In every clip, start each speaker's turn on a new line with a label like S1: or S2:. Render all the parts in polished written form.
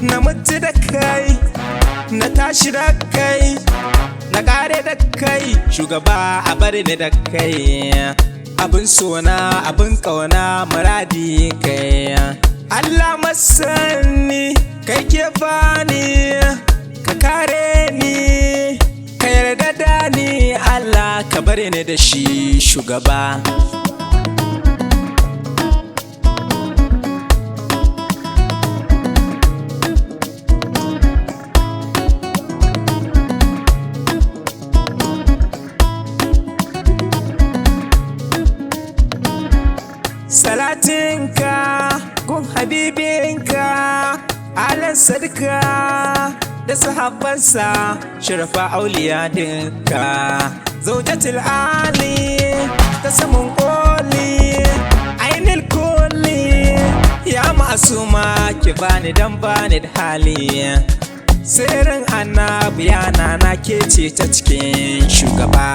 S1: na mutu da kai, na tashi da kai, na kare da kai, shugaba a bari ni da kai, abin sona abin kauna muradi kai. Allah masani kai ke bani, ka kare ni, ka yarda da ni, Allah ka bari ni da shi shugaba. Salatinka gun habibinka alan sadka da sahabbansa sharafa auliya dinka zaujatul ali ta samun koli ainil koli ya masuma ki bani dan bani da hali sirrin annabi yana na ke ce ta cikin shugaba.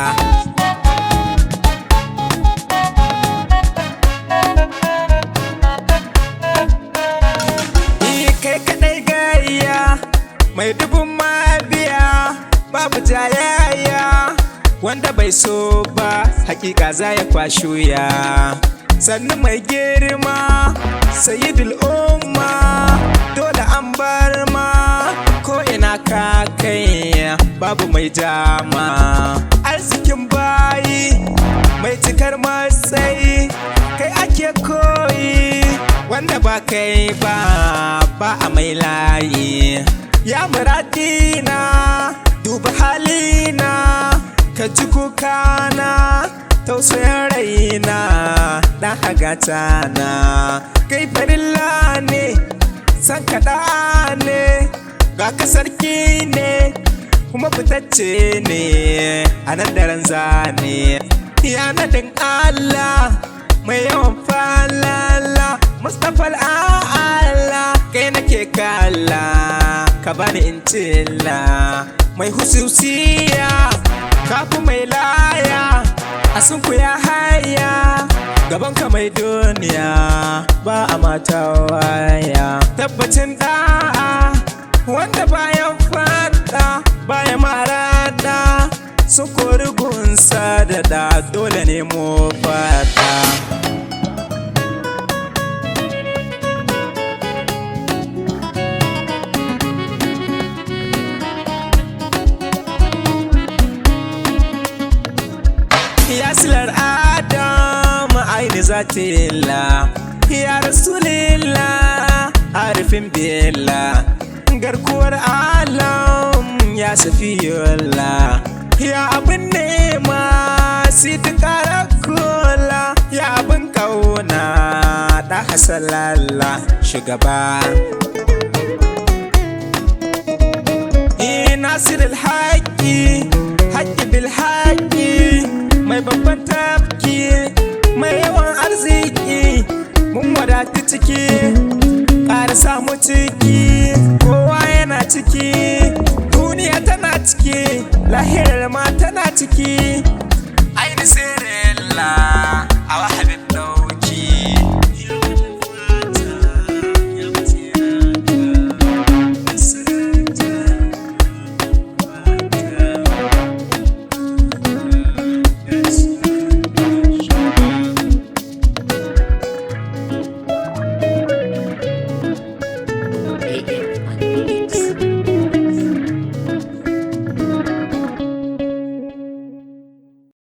S1: Mai dubun mabiya babu jayayya, wanda bai so ba hakika za ya kwasho ya. Sannu mai girma sayyidul umma dole an bar ma, ko ina ka kai babu mai dama. Arzikin bayi mai cikar matsayi kai ake koyi, wanda ba kai ba a mai layi. Ya muradina duba halina, ka ji kukana tausayin raina dan hagatana. Kai farilla ne san kaɗa ne, ga ka sarki ne kuma fitacce ne a nan daren zane. Ya naɗin Allah mai yawan falala, Mustapha al'ala kai nake kalla, ka bani in cilla mai hususiya kafu mai laya a sunku ya haya gaban ka mai duniya ba a mata waya. Tabbacin da'a wanda bayan fada bayan marada sun kori gunsa da dole ne mu fata. Ya silar Adam aini zatilla, ya Rasulillah arifin billah, garkuwar alam ya safiyullah, ya abin nema siti karakola, ya abin kauna da hasalalla shugaba. Nasirul haƙi haƙi bil haƙi, mai babban tafki mai yawan arziki, mun wadatu ciki ƙara samu ciki, kowa yana ciki, duniya tana ciki, lahirar ma tana ciki,